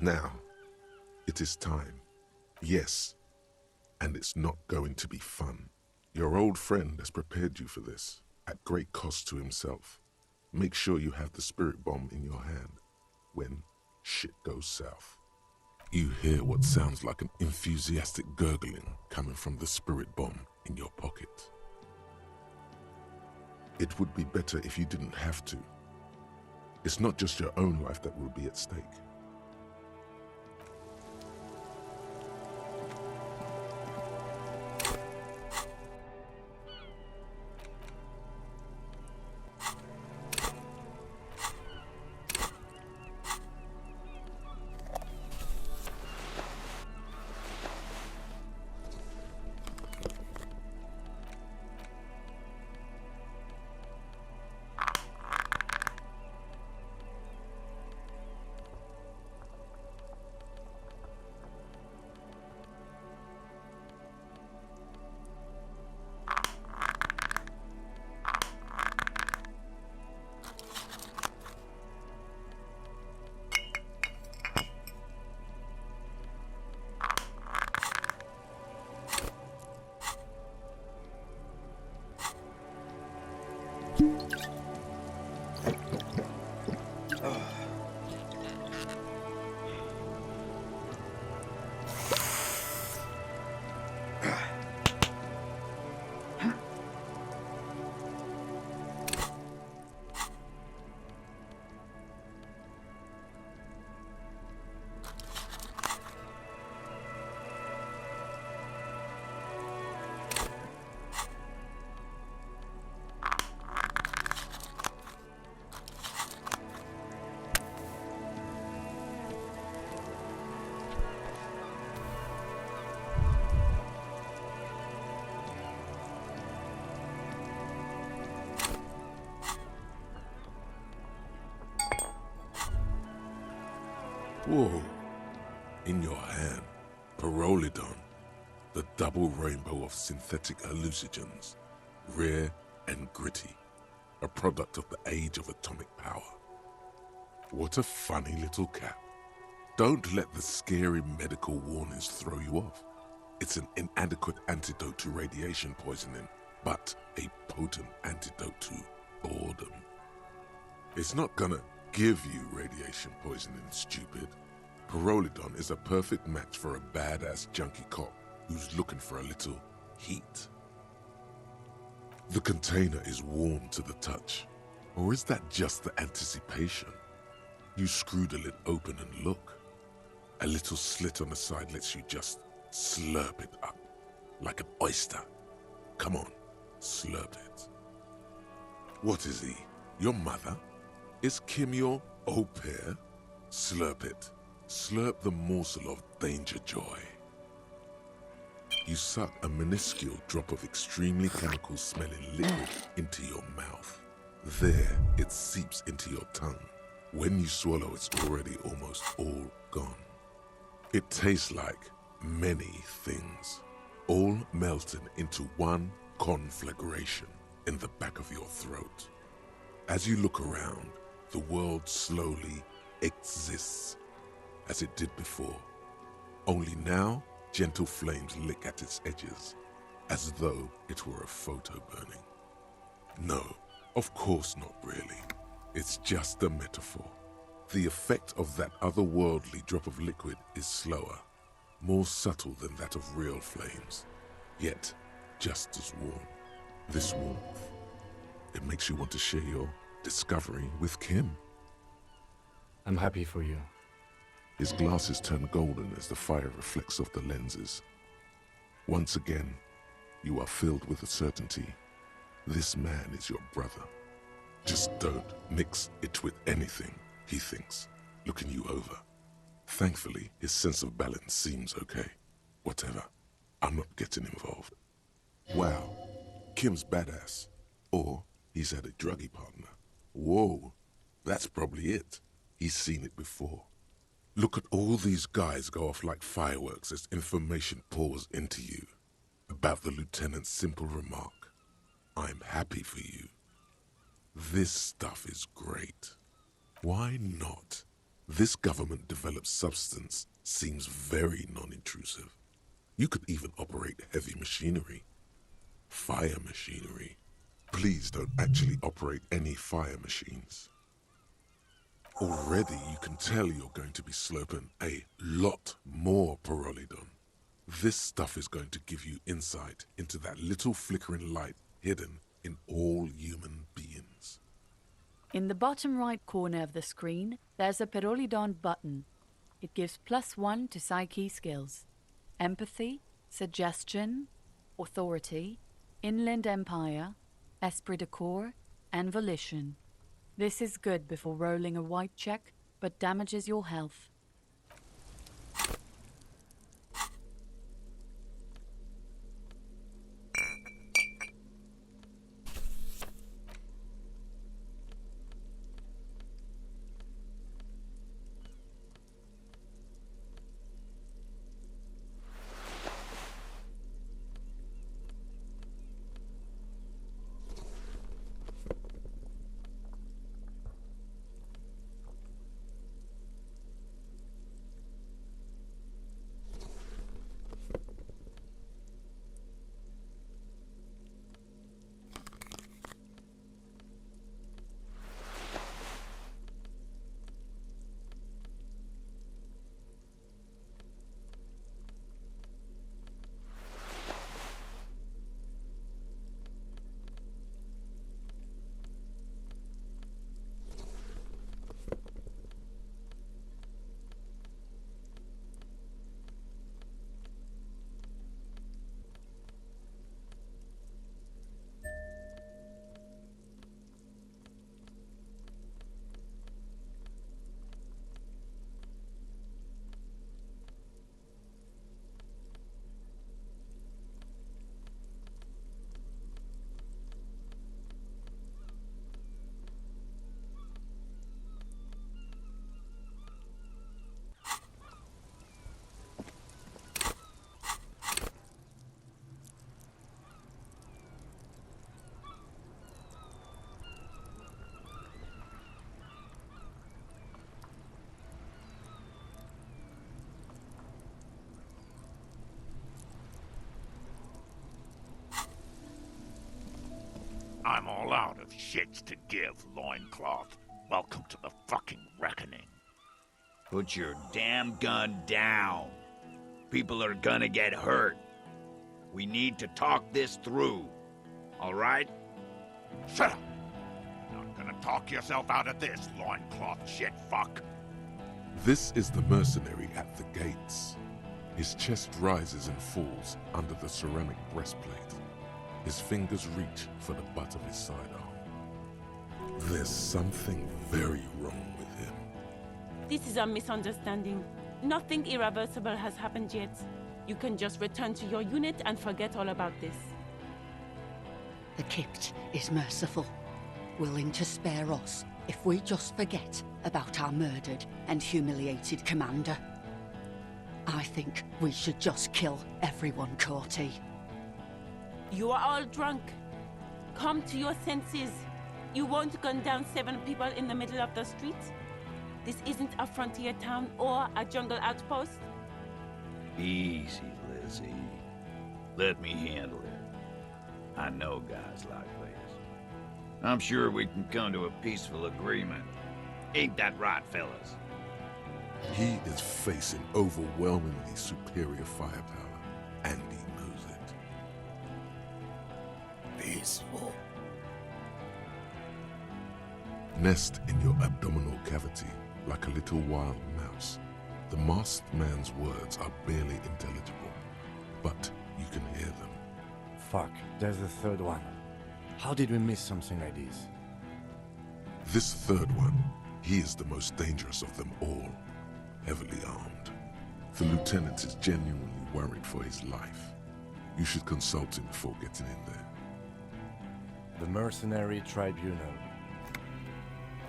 Now, it is time. Yes, and it's not going to be fun. Your old friend has prepared you for this, at great cost to himself. Make sure you have the spirit bomb in your hand when shit goes south. You hear what sounds like an enthusiastic gurgling coming from the spirit bomb in your pocket. It would be better if you didn't have to. It's not just your own life that will be at stake. Whoa. In your hand, Pyrrolidon, the double rainbow of synthetic hallucinogens, rare and gritty, a product of the age of atomic power. What a funny little cap. Don't let the scary medical warnings throw you off. It's an inadequate antidote to radiation poisoning, but a potent antidote to boredom. It's not gonna give you radiation poisoning, stupid. Pyrrolidon is a perfect match for a badass junkie cop who's looking for a little heat. The container is warm to the touch, or is that just the anticipation? You screw the lid open and look. A little slit on the side lets you just slurp it up, like an oyster. Come on, slurp it. What is he? Your mother? Is Kim your au pair? Slurp it. Slurp the morsel of danger joy. You suck a minuscule drop of extremely chemical-smelling liquid into your mouth. There, it seeps into your tongue. When you swallow, it's already almost all gone. It tastes like many things, all melted into one conflagration in the back of your throat. As you look around, the world slowly exists as it did before. Only now, gentle flames lick at its edges, as though it were a photo burning. No, of course not really. It's just a metaphor. The effect of that otherworldly drop of liquid is slower, more subtle than that of real flames, yet just as warm. This warmth, it makes you want to share your discovery with Kim. I'm happy for you. His glasses turn golden as the fire reflects off the lenses. Once again, you are filled with the certainty. This man is your brother. Just don't mix it with anything, he thinks, looking you over. Thankfully, his sense of balance seems okay. Whatever, I'm not getting involved. Wow, Kim's badass. Or he's had a druggie partner. Whoa, that's probably it. He's seen it before. Look at all these guys go off like fireworks as information pours into you about the lieutenant's simple remark. I'm happy for you. This stuff is great. Why not? This government-developed substance seems very non-intrusive. You could even operate heavy machinery. Fire machinery. Please don't actually operate any fire machines. Already you can tell you're going to be slurping a lot more Pyrrolidon. This stuff is going to give you insight into that little flickering light hidden in all human beings. In the bottom right corner of the screen, there's a Pyrrolidon button. It gives +1 to psyche skills. Empathy, suggestion, authority, inland empire, esprit de corps, and volition. This is good before rolling a white check, but damages your health. I'm all out of shits to give, loincloth. Welcome to the fucking reckoning. Put your damn gun down. People are gonna get hurt. We need to talk this through. All right? Shut up! Not gonna talk yourself out of this, loincloth shit fuck. This is the mercenary at the gates. His chest rises and falls under the ceramic breastplate. His fingers reach for the butt of his sidearm. There's something very wrong with him. This is a misunderstanding. Nothing irreversible has happened yet. You can just return to your unit and forget all about this. The Kypt is merciful, willing to spare us if we just forget about our murdered and humiliated commander. I think we should just kill everyone, Courty. You are all drunk. Come to your senses. You won't gun down 7 people in the middle of the street. This isn't a frontier town or a jungle outpost. Easy, Lizzie. Let me handle it. I know guys like this. I'm sure we can come to a peaceful agreement. Ain't that right, fellas? He is facing overwhelmingly superior firepower, and he knows it. Peaceful. Nest in your abdominal cavity like a little wild mouse. The masked man's words are barely intelligible, but you can hear them. Fuck, there's the third one. How did we miss something like this? This third one, he is the most dangerous of them all, heavily armed. The lieutenant is genuinely worried for his life. You should consult him before getting in there. The mercenary tribunal.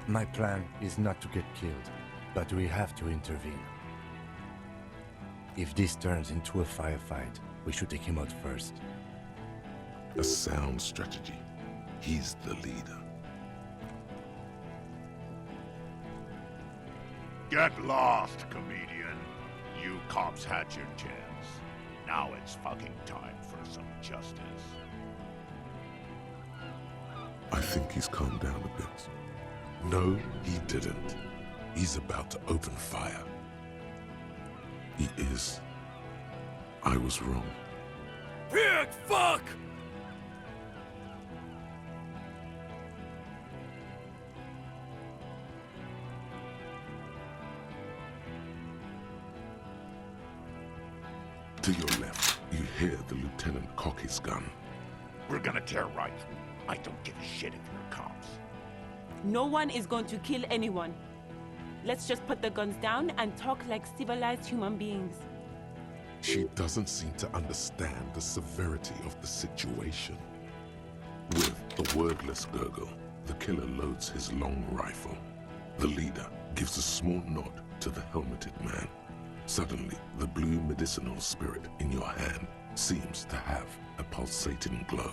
My plan is not to get killed, but we have to intervene. If this turns into a firefight, we should take him out first. A sound strategy. He's the leader. Get lost, comedian. You cops had your chance. Now it's fucking time for some justice. I think he's calmed down a bit. No, he didn't. He's about to open fire. He is. I was wrong. Big fuck! To your left, you hear the lieutenant cock his gun. We're gonna tear right through. I don't give a shit if you're cops. No one is going to kill anyone. Let's just put the guns down and talk like civilized human beings. She doesn't seem to understand the severity of the situation. With a wordless gurgle, the killer loads his long rifle. The leader gives a small nod to the helmeted man. Suddenly, the blue medicinal spirit in your hand seems to have a pulsating glow.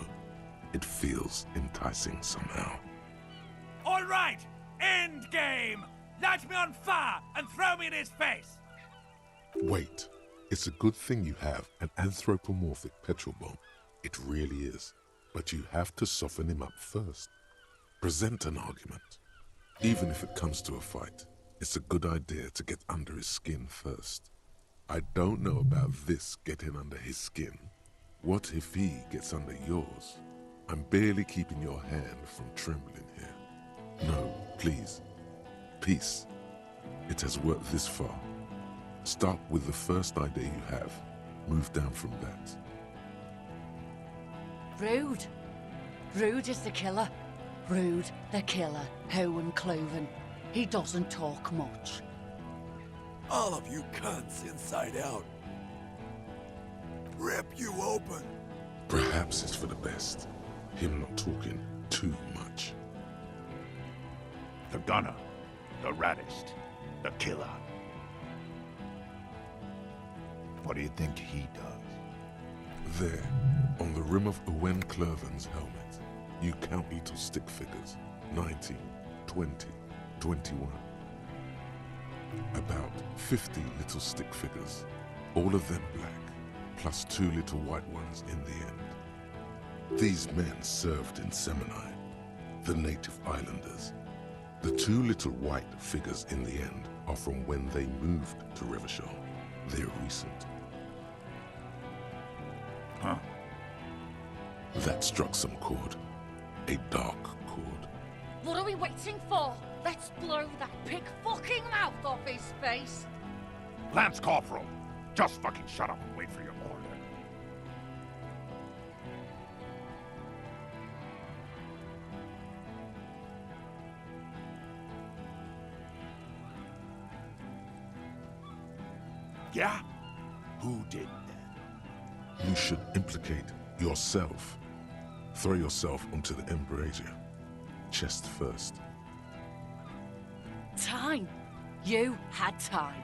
It feels enticing somehow. All right! End game! Light me on fire and throw me in his face! Wait, it's a good thing you have an anthropomorphic petrol bomb. It really is. But you have to soften him up first. Present an argument. Even if it comes to a fight, it's a good idea to get under his skin first. I don't know about this getting under his skin. What if he gets under yours? I'm barely keeping your hand from trembling here. No, please. Peace. It has worked this far. Start with the first idea you have. Move down from that. Rude. Rude is the killer. Rude, the killer, Owen Cloven. He doesn't talk much. All of you cunts inside out. Rip you open. Perhaps it's for the best. Him not talking too much. The gunner, the raddest, the killer. What do you think he does? There, on the rim of Owen Cloven's helmet, you count little stick figures. 19, 20, 21. About 50 little stick figures, all of them black, plus 2 little white ones in the end. These men served in Seminai, the native islanders. The 2 little white figures in the end are from when they moved to Rivershore. They're recent. Huh? That struck some chord. A dark chord. What are we waiting for? Let's blow that pig fucking mouth off his face. Lance Corporal, just fucking shut up and wait for your order. Yeah? Who did that? You should implicate yourself. Throw yourself onto the embrasure. Chest first. Time. You had time.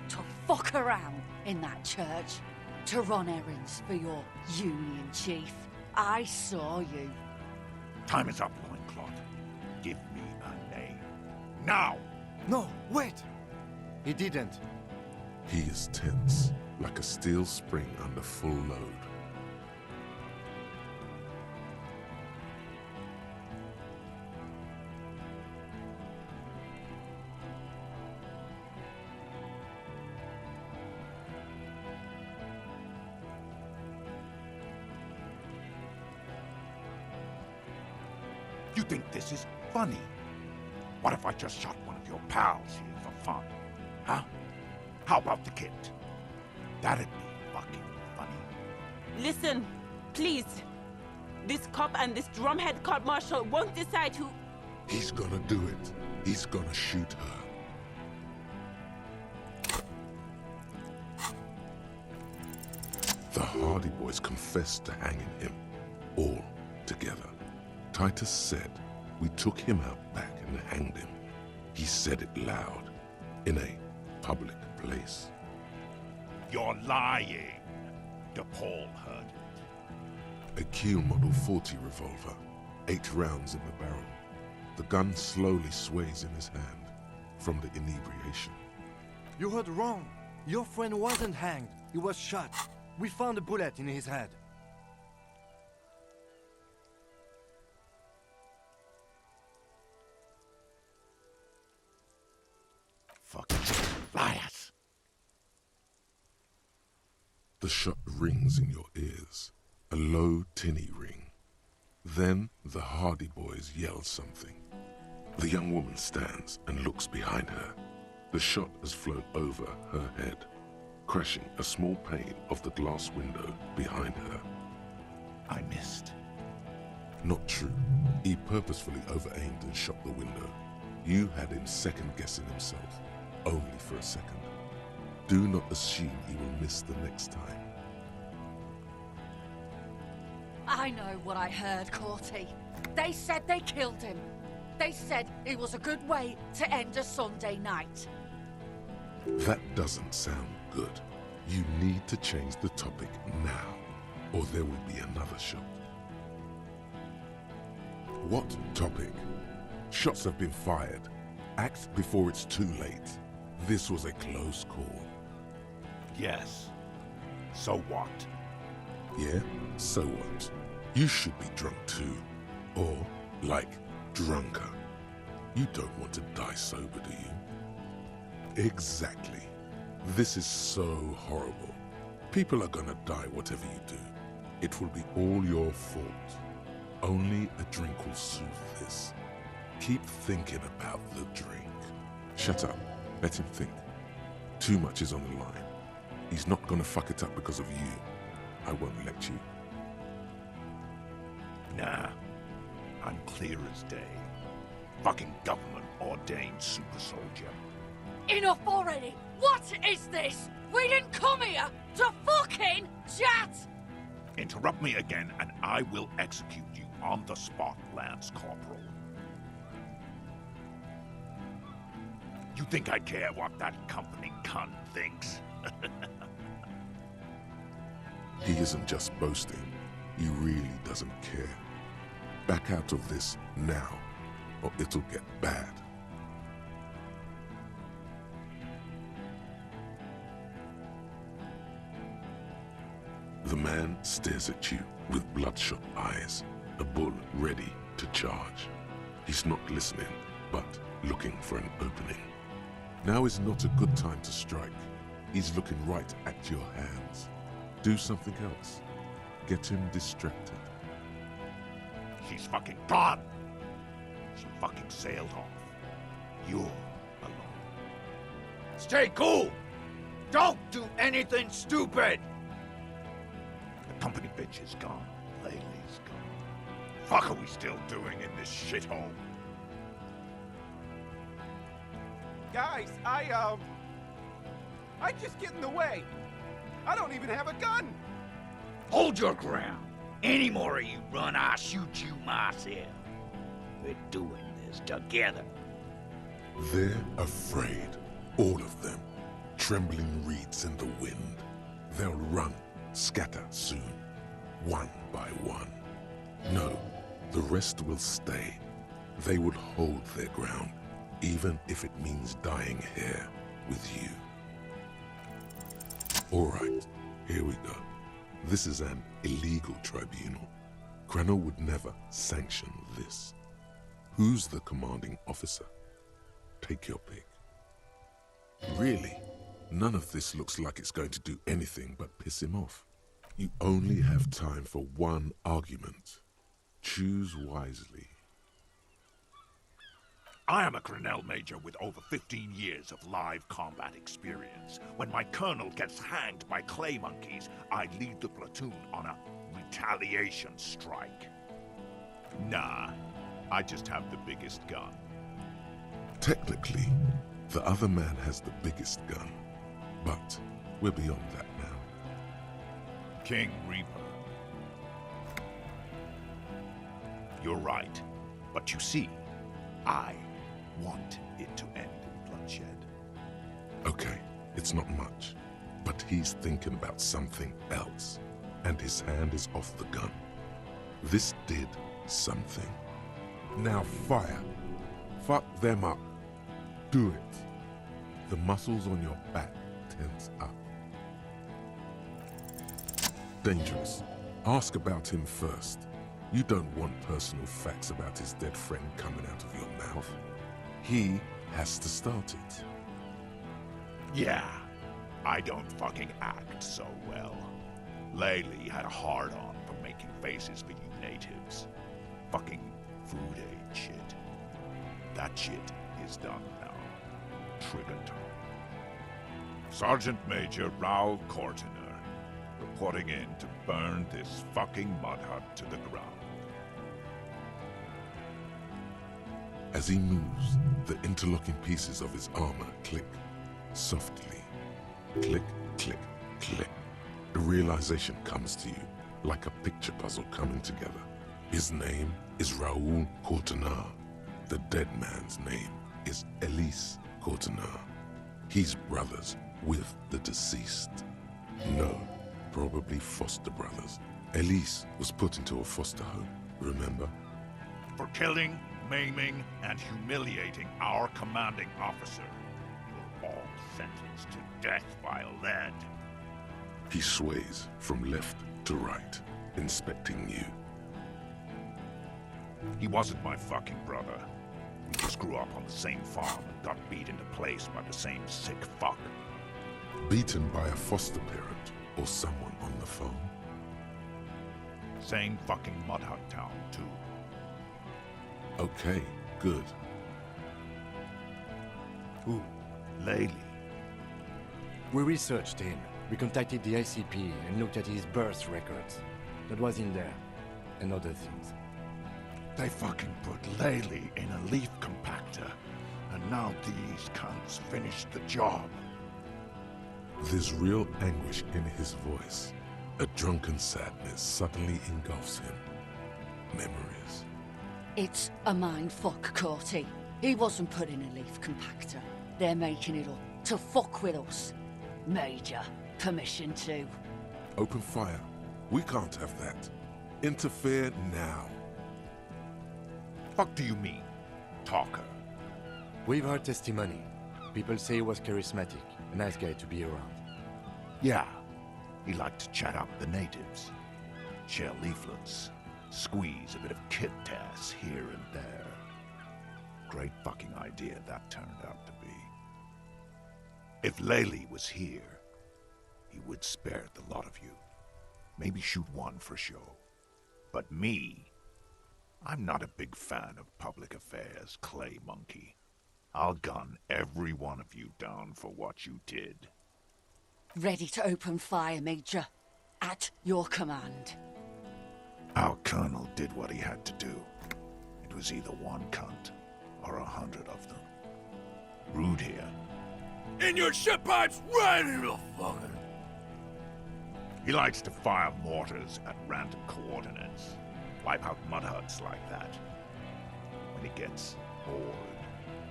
To fuck around in that church. To run errands for your union chief. I saw you. Time is up, Loincloth. Give me a name. Now! No, wait! He didn't. He is tense, like a steel spring under full load. You think this is funny? What if I just shot one of your pals here for fun? Huh? How about the kid? That'd be fucking funny. Listen, please. This cop and this drumhead court marshal won't decide who... He's gonna do it. He's gonna shoot her. The Hardy Boys confessed to hanging him, all together. Titus said, we took him out back and hanged him. He said it loud, in a public place. You're lying. DePaul heard it. A Kiel Model 40 revolver, 8 rounds in the barrel. The gun slowly sways in his hand from the inebriation. You heard wrong. Your friend wasn't hanged. He was shot. We found a bullet in his head. Fucking liars. The shot rings in your ears, a low, tinny ring. Then the Hardy Boys yell something. The young woman stands and looks behind her. The shot has flown over her head, crashing a small pane of the glass window behind her. I missed. Not true. He purposefully over-aimed and shot the window. You had him second-guessing himself, only for a second. Do not assume he will miss the next time. I know what I heard, Corty. They said they killed him. They said it was a good way to end a Sunday night. That doesn't sound good. You need to change the topic now, or there will be another shot. What topic? Shots have been fired. Act before it's too late. This was a close call. Yes. So what? Yeah? So what? You should be drunk too. Or, like, drunker. You don't want to die sober, do you? Exactly. This is so horrible. People are gonna die whatever you do. It will be all your fault. Only a drink will soothe this. Keep thinking about the drink. Shut up. Let him think. Too much is on the line. He's not gonna fuck it up because of you. I won't let you. Nah. I'm clear as day. Fucking government-ordained super soldier. Enough already! What is this? We didn't come here to fucking chat! Interrupt me again and I will execute you on the spot, Lance Corporal. You think I care what that company cunt thinks? He isn't just boasting. He really doesn't care. Back out of this now, or it'll get bad. The man stares at you with bloodshot eyes, a bull ready to charge. He's not listening, but looking for an opening. Now is not a good time to strike. He's looking right at your hands. Do something else. Get him distracted. She's fucking gone! She fucking sailed off. You're alone. Stay cool! Don't do anything stupid! The company bitch is gone. Laylee's gone. Fuck are we still doing in this shithole? Guys, I just get in the way. I don't even have a gun. Hold your ground. Any more of you run, I'll shoot you myself. We're doing this together. They're afraid, all of them. Trembling reeds in the wind. They'll run, scatter soon, one by one. No, the rest will stay. They will hold their ground, even if it means dying here with you. All right, here we go. This is an illegal tribunal. Cranell would never sanction this. Who's the commanding officer? Take your pick. Really? None of this looks like it's going to do anything but piss him off. You only have time for one argument. Choose wisely. I am a Cranell Major with over 15 years of live combat experience. When my colonel gets hanged by clay monkeys, I lead the platoon on a retaliation strike. Nah, I just have the biggest gun. Technically, the other man has the biggest gun, but we're beyond that now. King Reaper. You're right, but you see, I want it to end in bloodshed. Okay, it's not much, but he's thinking about something else, and his hand is off the gun. This did something. Now fire. Fuck them up. Do it. The muscles on your back tense up. Dangerous. Ask about him first. You don't want personal facts about his dead friend coming out of your mouth. He has to start it. Yeah, I don't fucking act so well. Laylee had a hard-on for making faces for you natives. Fucking food aid shit. That shit is done now. Trigger time. Sergeant Major Raoul Cortiner, reporting in to burn this fucking mud hut to the ground. As he moves, the interlocking pieces of his armor click softly. Click, click, click. The realization comes to you like a picture puzzle coming together. His name is Raoul Cortiner. The dead man's name is Elise Cortiner. He's brothers with the deceased. No, probably foster brothers. Elise was put into a foster home, remember? For killing, maiming, and humiliating our commanding officer. You're all sentenced to death by lead. He sways from left to right, inspecting you. He wasn't my fucking brother. We just grew up on the same farm and got beat into place by the same sick fuck. Beaten by a foster parent or someone on the farm? Same fucking mud hut town, too. Okay, good. Who? Laylee. We researched him. We contacted the ICP and looked at his birth records. That was in there. And other things. They fucking put Laylee in a leaf compactor, and now these cunts finished the job. There's real anguish in his voice. A drunken sadness suddenly engulfs him. Memories. It's a mindfuck, Corty. He wasn't put in a leaf compactor. They're making it up to fuck with us. Major, permission to. Open fire. We can't have that. Interfere now. Fuck do you mean, talker? We've heard testimony. People say he was charismatic, a nice guy to be around. Yeah, he liked to chat up the natives. Share leaflets, squeeze a bit of kit tass here and there. Great fucking idea that turned out to be. If Laylee was here, he would spare the lot of you. Maybe shoot one for show. But me, I'm not a big fan of public affairs, clay monkey. I'll gun every one of you down for what you did. Ready to open fire, Major. At your command. Our colonel did what he had to do. It was either one cunt or 100 of them. Rude here. In your shit pipes, right in the fucking... He likes to fire mortars at random coordinates. Wipe out mud huts like that. When he gets bored,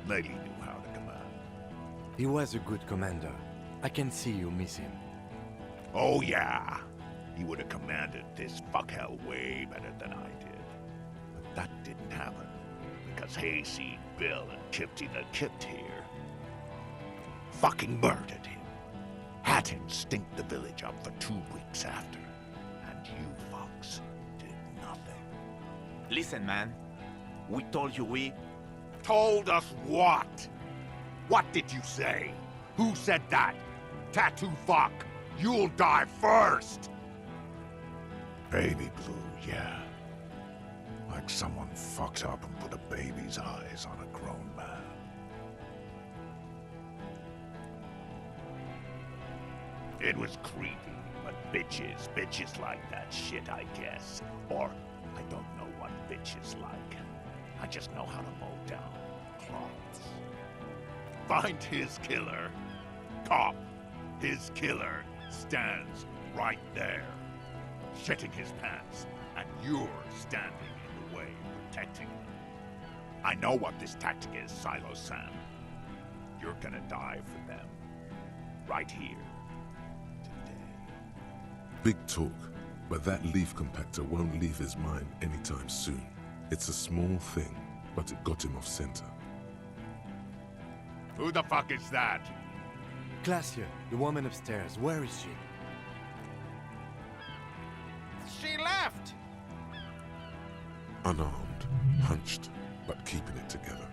Laylee knew how to command. He was a good commander. I can see you miss him. Oh yeah, he would have commanded this fuckhell way better than I did. But that didn't happen, because Hayseed Bill and Kipty the Kipt here fucking murdered him. Had him stink the village up for 2 weeks after. And you fucks did nothing. Listen, man. We told you we... Told us what? What did you say? Who said that? Tattoo fuck. You'll die first. Baby blue, yeah. Like someone fucked up and put a baby's eyes on a grown man. It was creepy, but bitches like that shit, I guess. Or, I don't know what bitches like. I just know how to mow down clots. Find his killer. Cop. His killer stands right there, shitting his pants, and you're standing in the way, protecting him. I know what this tactic is, Silo Sam. You're gonna die for them. Right here. Big talk, but that leaf compactor won't leave his mind anytime soon. It's a small thing, but it got him off center. Who the fuck is that? Glacier, the woman upstairs, where is she? She left! Unarmed, hunched, but keeping it together.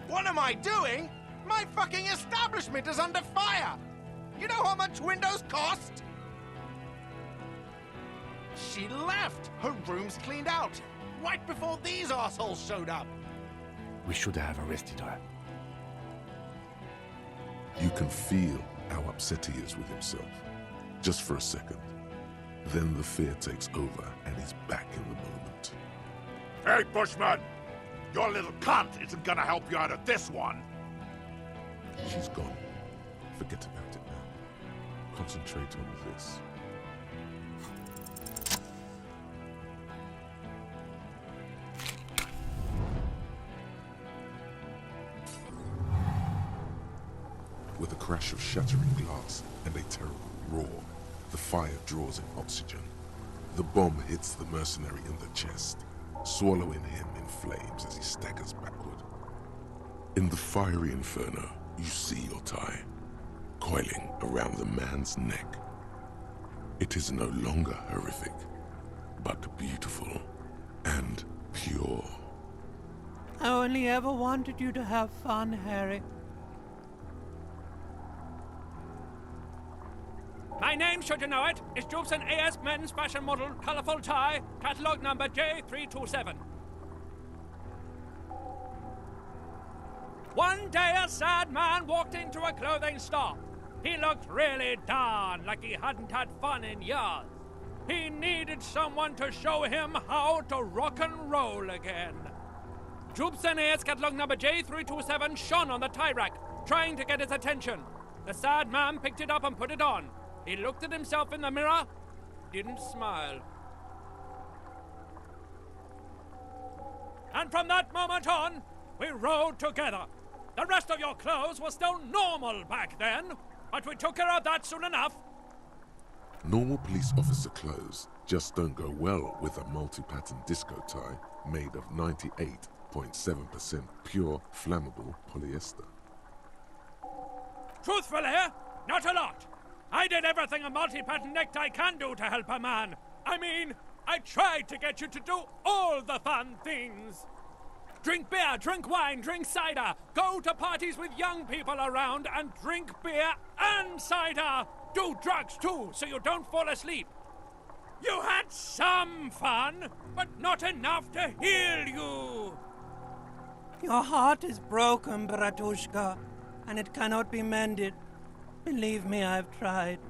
What am I doing? My fucking establishment is under fire! You know how much windows cost? She left! Her room's cleaned out! Right before these assholes showed up! We should have arrested her. You can feel how upset he is with himself. Just for a second. Then the fear takes over and he's back in the moment. Hey, Bushman! Your little cunt isn't gonna help you out of this one! She's gone. Forget about it now. Concentrate on this. With a crash of shattering glass and a terrible roar, the fire draws in oxygen. The bomb hits the mercenary in the chest, swallowing him in flames as he staggers backward. In the fiery inferno, you see your tie, coiling around the man's neck. It is no longer horrific, but beautiful and pure. I only ever wanted you to have fun, Harry. My name, should you know it, is Jobson AS Men's Fashion Model, Colorful Tie, Catalog number J327. One day a sad man walked into a clothing store. He looked really darn like he hadn't had fun in years. He needed someone to show him how to rock and roll again. Jobson AS Catalog number J327 shone on the tie rack, trying to get his attention. The sad man picked it up and put it on. He looked at himself in the mirror, didn't smile. And from that moment on, we rode together. The rest of your clothes were still normal back then, but we took care of that soon enough. Normal police officer clothes just don't go well with a multi-pattern disco tie made of 98.7% pure flammable polyester. Truthfully, not a lot. I did everything a multi-pattern necktie can do to help a man. I mean, I tried to get you to do all the fun things. Drink beer, drink wine, drink cider. Go to parties with young people around and drink beer and cider. Do drugs too, so you don't fall asleep. You had some fun, but not enough to heal you. Your heart is broken, Bratushka, and it cannot be mended. Believe me, I've tried.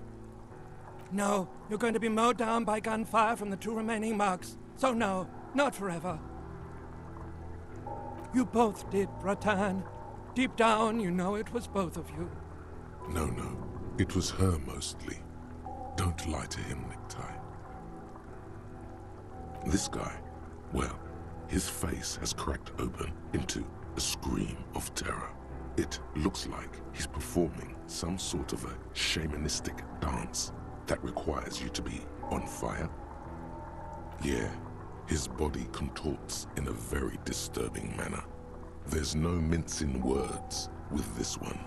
No, you're going to be mowed down by gunfire from the 2 remaining mugs. So no, not forever. You both did, Bratan. Deep down, you know it was both of you. No, it was her mostly. Don't lie to him, Necktie. This guy, well, his face has cracked open into a scream of terror. It looks like he's performing some sort of a shamanistic dance that requires you to be on fire. Yeah, his body contorts in a very disturbing manner. There's no mincing words with this one.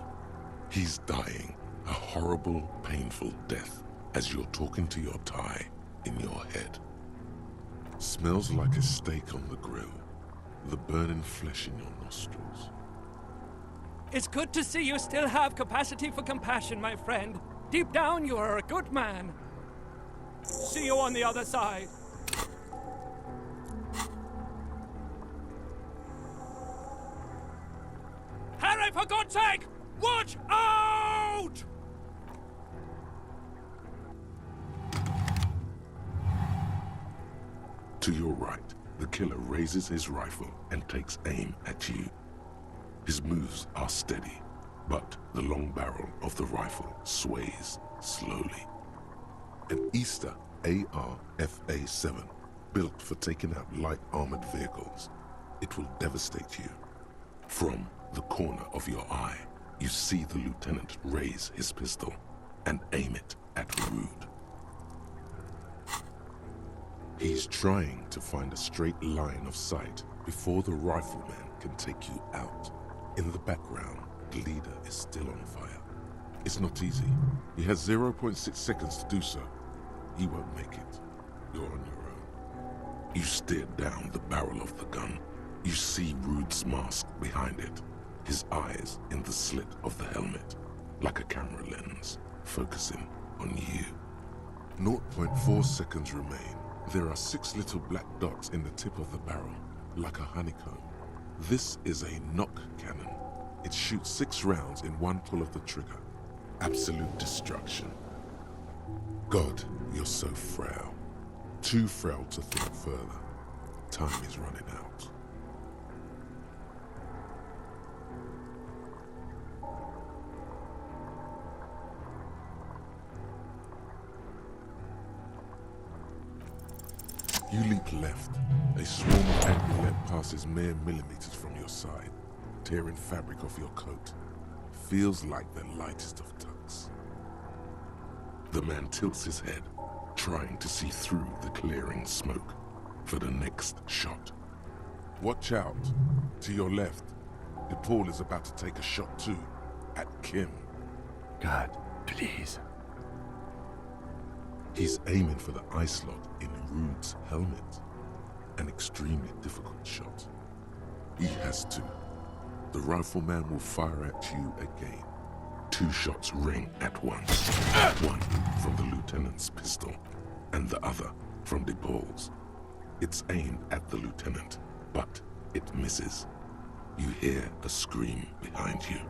He's dying a horrible, painful death as you're talking to your tie in your head. Smells like a steak on the grill, the burning flesh in your nostrils. It's good to see you still have capacity for compassion, my friend. Deep down, you are a good man. See you on the other side. Harry, for God's sake! Watch out! To your right, the killer raises his rifle and takes aim at you. His moves are steady, but the long barrel of the rifle sways slowly. An Easter AR-FA-7, built for taking out light armored vehicles. It will devastate you. From the corner of your eye, you see the lieutenant raise his pistol and aim it at Rude. He's trying to find a straight line of sight before the rifleman can take you out. In the background, the leader is still on fire. It's not easy. He has 0.6 seconds to do so. He won't make it. You're on your own. You stare down the barrel of the gun. You see Rude's mask behind it, his eyes in the slit of the helmet, like a camera lens, focusing on you. 0.4 seconds remain. There are 6 little black dots in the tip of the barrel, like a honeycomb. This is a knock cannon. It shoots 6 rounds in one pull of the trigger. Absolute destruction. God, you're so frail. Too frail to think further. Time is running out. You leap left. A swarm of enemy lead passes mere millimeters from your side, tearing fabric off your coat. Feels like the lightest of tucks. The man tilts his head, trying to see through the clearing smoke for the next shot. Watch out. To your left, DePaul is about to take a shot too, at Kim. God, please. He's aiming for the eye slot in Rude's helmet. An extremely difficult shot. He has to. The rifleman will fire at you again. 2 shots ring at once. One from the lieutenant's pistol, and the other from DePaul's. It's aimed at the lieutenant, but it misses. You hear a scream behind you.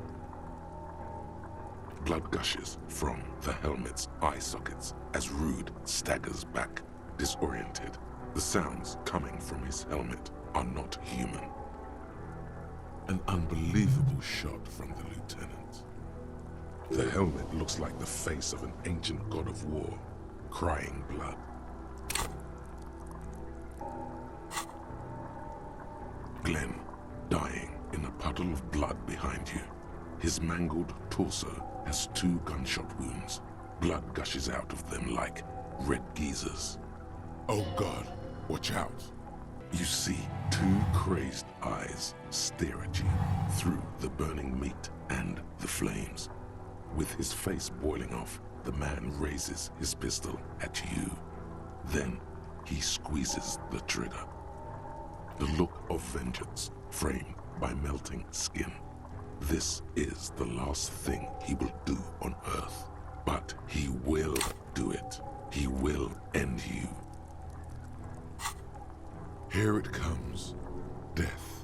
Blood gushes from the helmet's eye sockets as Rude staggers back, disoriented. The sounds coming from his helmet are not human. An unbelievable shot from the lieutenant. The helmet looks like the face of an ancient god of war, crying blood. Glenn, dying in a puddle of blood behind you. His mangled torso has 2 gunshot wounds. Blood gushes out of them like red geysers. Oh God, watch out. You see 2 crazed eyes stare at you through the burning meat and the flames. With his face boiling off, the man raises his pistol at you. Then he squeezes the trigger. The look of vengeance framed by melting skin. This is the last thing he will do on Earth. But he will do it. He will end you. Here it comes. Death.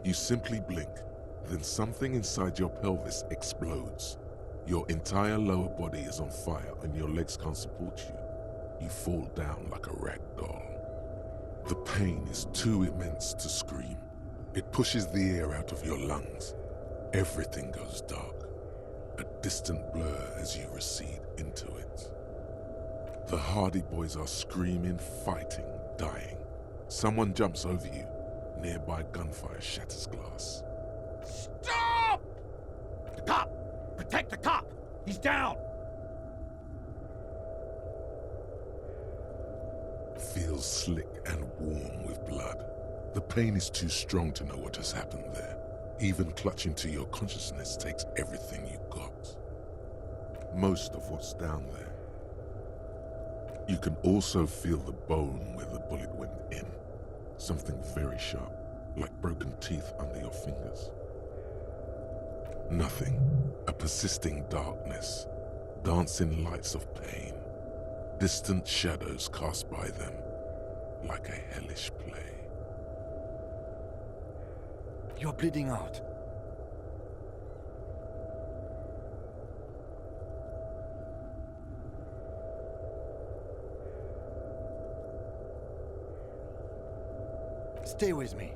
You simply blink, then something inside your pelvis explodes. Your entire lower body is on fire and your legs can't support you. You fall down like a rag doll. The pain is too immense to scream. It pushes the air out of your lungs. Everything goes dark, a distant blur as you recede into it. The Hardy Boys are screaming, fighting, dying. Someone jumps over you. Nearby gunfire shatters glass. Stop! The cop! Protect the cop! He's down! Feels slick and warm with blood. The pain is too strong to know what has happened there. Even clutching to your consciousness takes everything you got. Most of what's down there. You can also feel the bone where the bullet went in. Something very sharp, like broken teeth under your fingers. Nothing. A persisting darkness. Dancing lights of pain. Distant shadows cast by them, like a hellish play. You're bleeding out. Stay with me.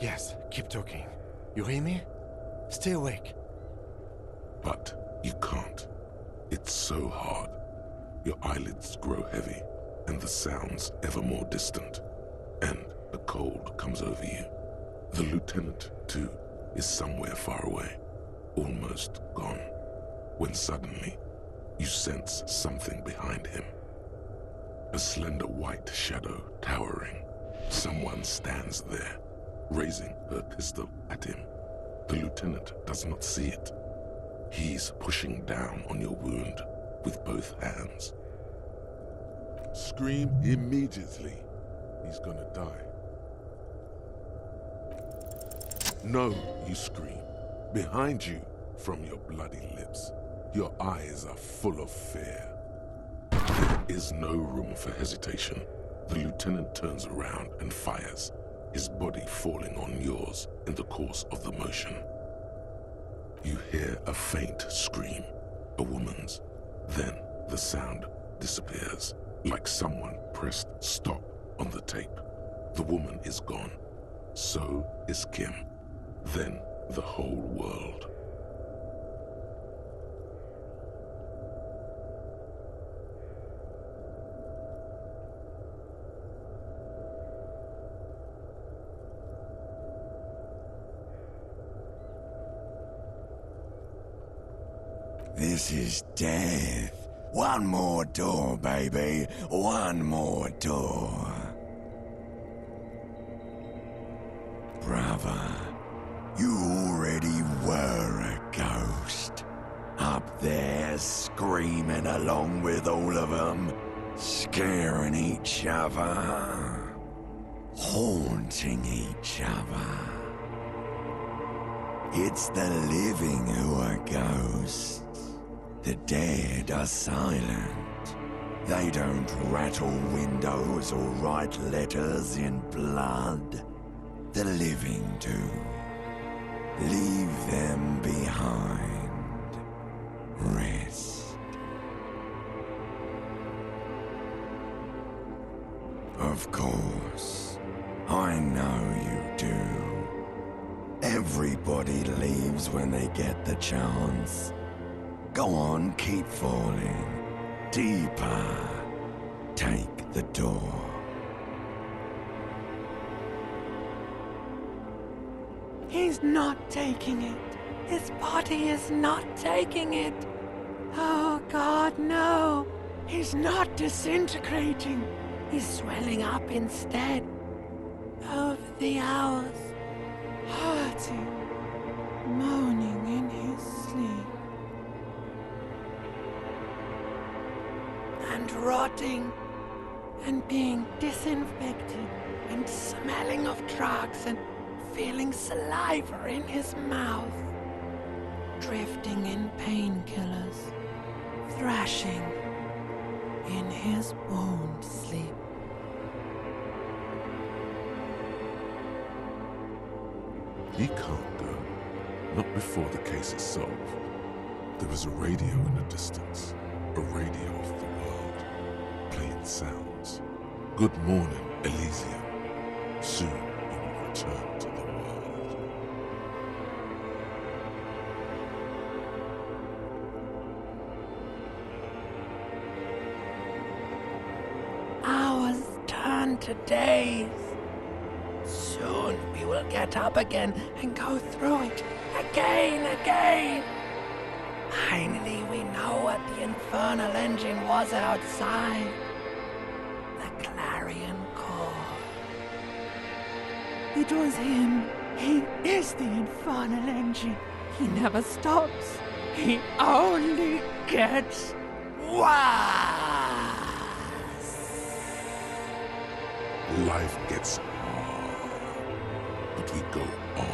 Yes, keep talking. You hear me? Stay awake. But you can't. It's so hard. Your eyelids grow heavy. and the sounds ever more distant, and a cold comes over you. The lieutenant, too, is somewhere far away, almost gone, when suddenly you sense something behind him. A slender white shadow towering. Someone stands there, raising her pistol at him. The lieutenant does not see it. He's pushing down on your wound with both hands. Scream immediately. He's gonna die. No, you scream. Behind you, from your bloody lips, your eyes are full of fear. There is no room for hesitation. The lieutenant turns around and fires, his body falling on yours in the course of the motion. You hear a faint scream, a woman's. Then the sound disappears, like someone pressed stop on the tape. The woman is gone. So is Kim. Then the whole world. This is death. One more door, baby. One more door. Brother, you already were a ghost. Up there screaming along with all of them, scaring each other, haunting each other. It's the living who are ghosts. The dead are silent. They don't rattle windows or write letters in blood. The living do. Leave them behind. Rest. Of course, I know you do. Everybody leaves when they get the chance. Go on, keep falling. Deeper. Take the door. He's not taking it. His body is not taking it. Oh God, no. He's not disintegrating. He's swelling up instead. Over the hours, hurting, moaning in his sleep. And rotting, and being disinfected, and smelling of drugs, and feeling saliva in his mouth. Drifting in painkillers, thrashing in his wound sleep. He can't go. Not before the case is solved. There was a radio in the distance. A radio of the world. Playing sounds. Good morning, Elysium. Soon you will return to the world. Hours turn to days. Soon we will get up again and go through it again. Finally, we know what the infernal engine was outside. The clarion call. It was him. He is the infernal engine. He never stops. He only gets worse. Life gets hard, but we go on.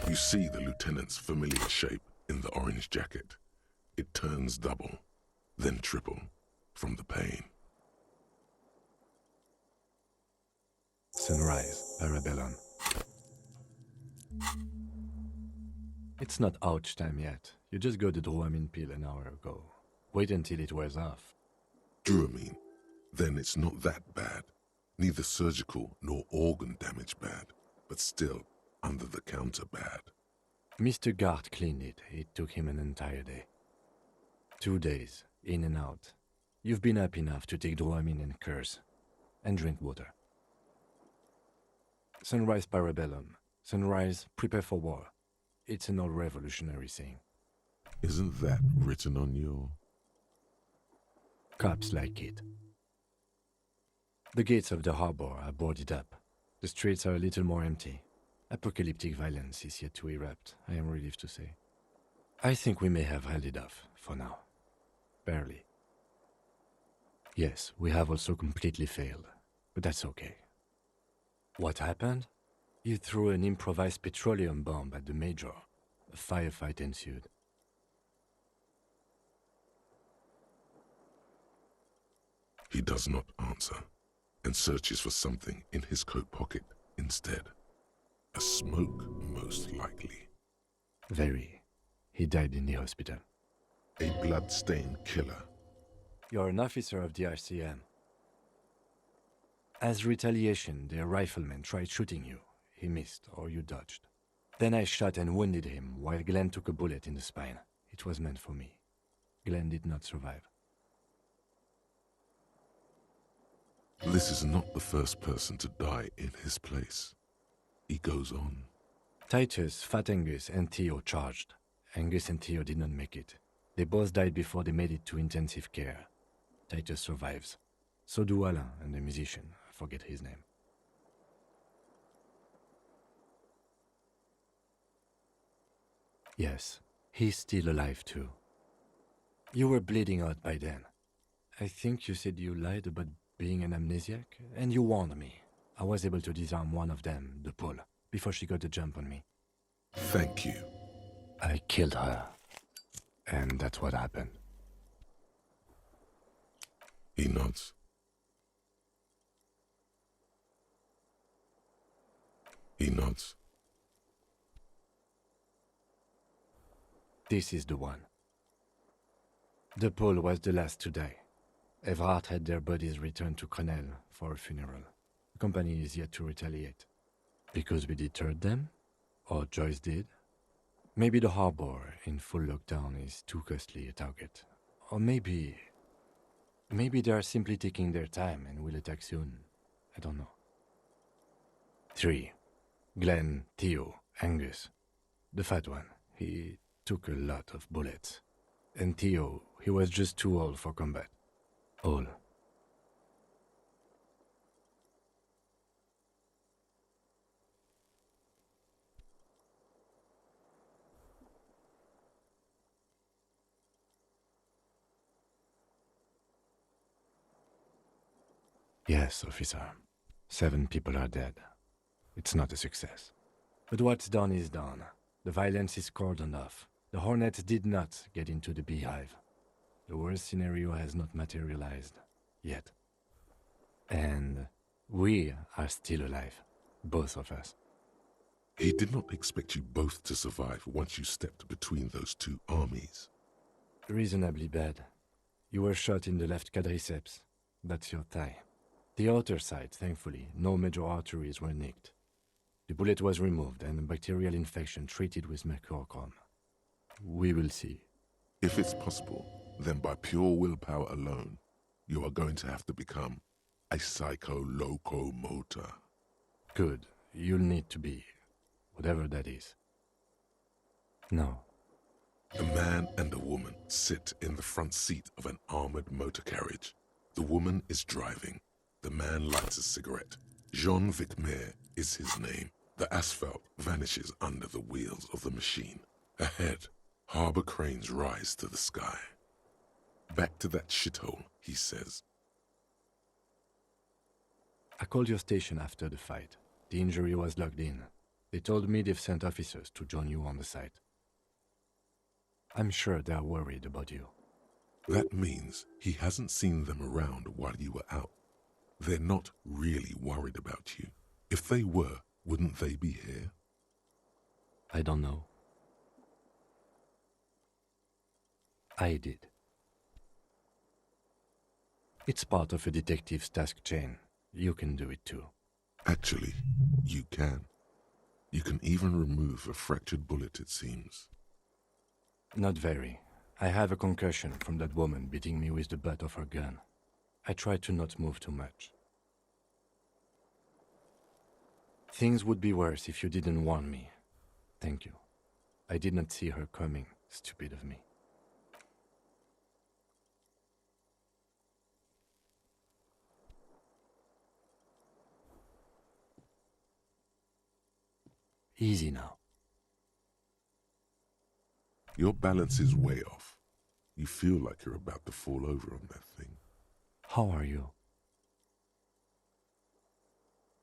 You see the lieutenant's familiar shape in the orange jacket. It turns double, then triple, from the pain. Sunrise, Parabellum. It's not ouch time yet. You just got the Dramamine pill an hour ago. Wait until it wears off. Dramamine? Then it's not that bad. Neither surgical nor organ damage bad, but still under the counter bad. Mr. Gart cleaned it. It took him an entire day. 2 days, in and out. You've been up enough to take Dramamine and curse. And drink water. Sunrise parabellum. Sunrise, prepare for war. It's an old revolutionary saying. Isn't that written on your... Cops like it. The gates of the harbor are boarded up. The streets are a little more empty. Apocalyptic violence is yet to erupt, I am relieved to say. I think we may have held it off, for now. Barely. Yes, we have also completely failed, but that's okay. What happened? You threw an improvised petroleum bomb at the Major. A firefight ensued. He does not answer, and searches for something in his coat pocket instead. A smoke, most likely. Very. He died in the hospital. A blood-stained killer. You're an officer of the RCM. As retaliation, their rifleman tried shooting you. He missed, or you dodged. Then I shot and wounded him, while Glenn took a bullet in the spine. It was meant for me. Glenn did not survive. This is not the first person to die in his place. He goes on. Titus, Fat Angus, and Theo charged. Angus and Theo did not make it. They both died before they made it to intensive care. Titus survives. So do Alain and the musician. I forget his name. Yes, he's still alive too. You were bleeding out by then. I think you said you lied about being an amnesiac, and you warned me. I was able to disarm one of them, the Pole, before she got the jump on me. Thank you. I killed her. And that's what happened. He nods. He nods. This is the one. The Pole was the last to die. Evrard had their bodies returned to Crenel for a funeral. The company is yet to retaliate. Because we deterred them? Or Joyce did? Maybe the harbor in full lockdown is too costly a target. Or maybe they are simply taking their time and will attack soon. I don't know. 3. Glenn, Theo, Angus. The fat one, he took a lot of bullets. And Theo, he was just too old for combat. All. Yes, officer. 7 people are dead. It's not a success. But what's done is done. The violence is cordoned off. The Hornets did not get into the beehive. The worst scenario has not materialized. Yet. And we are still alive. Both of us. He did not expect you both to survive once you stepped between those two armies. Reasonably bad. You were shot in the left quadriceps. That's your thigh. The outer side, thankfully, no major arteries were nicked. The bullet was removed and a bacterial infection treated with mercurochrome. We will see. If it's possible, then by pure willpower alone, you are going to have to become a psycho-locomotor. Good. You'll need to be. Whatever that is. No. A man and a woman sit in the front seat of an armored motor carriage. The woman is driving. The man lights a cigarette. Jean Vicmer is his name. The asphalt vanishes under the wheels of the machine. Ahead, harbor cranes rise to the sky. Back to that shithole, he says. I called your station after the fight. The injury was logged in. They told me they've sent officers to join you on the site. I'm sure they're worried about you. That means he hasn't seen them around while you were out. They're not really worried about you. If they were, wouldn't they be here? I don't know. I did. It's part of a detective's task chain. You can do it too. Actually, you can. You can even remove a fractured bullet, it seems. Not very. I have a concussion from that woman beating me with the butt of her gun. I tried to not move too much. Things would be worse if you didn't warn me. Thank you. I did not see her coming. Stupid of me. Easy now. Your balance is way off. You feel like you're about to fall over on that thing. How are you?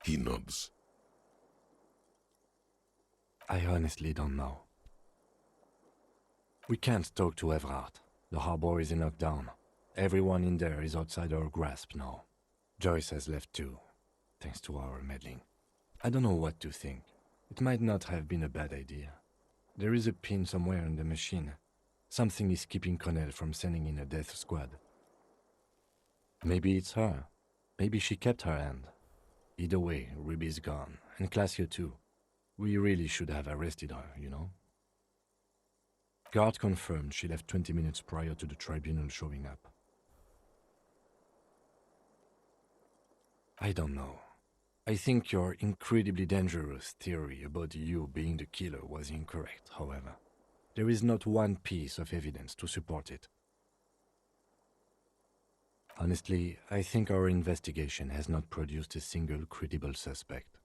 He nods. I honestly don't know. We can't talk to Evrard. The harbor is in lockdown. Everyone in there is outside our grasp now. Joyce has left too, thanks to our meddling. I don't know what to think. It might not have been a bad idea. There is a pin somewhere in the machine. Something is keeping Connell from sending in a death squad. Maybe it's her. Maybe she kept her hand. Either way, Ruby's gone, and Classio too. We really should have arrested her, you know? Guard confirmed she left 20 minutes prior to the tribunal showing up. I don't know. I think your incredibly dangerous theory about you being the killer was incorrect, however. There is not one piece of evidence to support it. Honestly, I think our investigation has not produced a single credible suspect.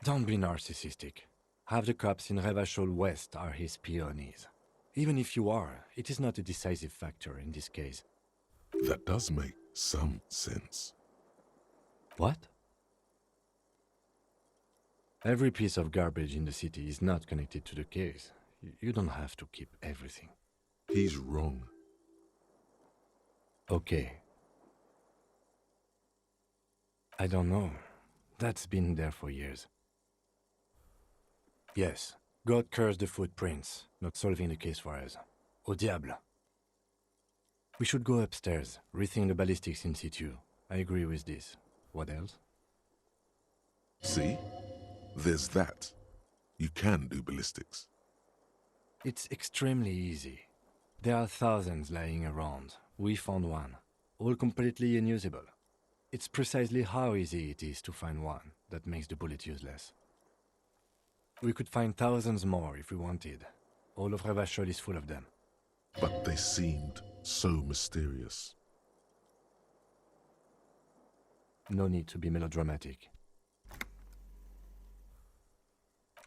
Don't be narcissistic. Half the cops in Revachol West are his peonies. Even if you are, it is not a decisive factor in this case. That does make some sense. What? Every piece of garbage in the city is not connected to the case. You don't have to keep everything. He's wrong. Okay. I don't know. That's been there for years. Yes, God cursed the footprints, not solving the case for us. Au diable. We should go upstairs, rethink the ballistics in situ. I agree with this. What else? See? There's that. You can do ballistics. It's extremely easy. There are thousands lying around. We found one, all completely unusable. It's precisely how easy it is to find one that makes the bullet useless. We could find thousands more if we wanted. All of Revachol is full of them. But they seemed so mysterious. No need to be melodramatic.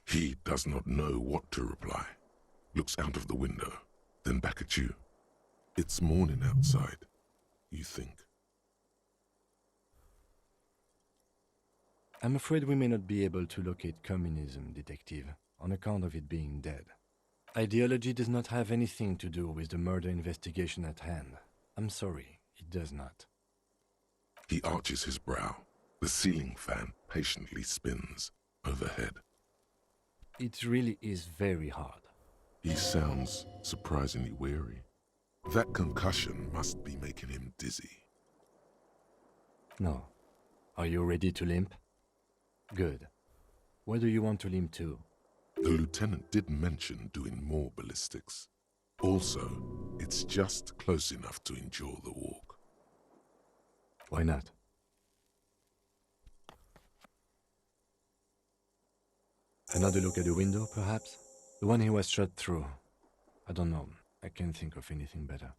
He does not know what to reply. Looks out of the window, then back at you. It's morning outside, you think. I'm afraid we may not be able to locate communism, Detective, on account of it being dead. Ideology does not have anything to do with the murder investigation at hand. I'm sorry, it does not. He arches his brow. The ceiling fan patiently spins overhead. It really is very hard. He sounds surprisingly weary. That concussion must be making him dizzy. No. Are you ready to limp? Good. Where do you want to limp to? The lieutenant did mention doing more ballistics. Also, it's just close enough to endure the walk. Why not? Another look at the window, perhaps? The one he was shot through. I don't know. I can't think of anything better.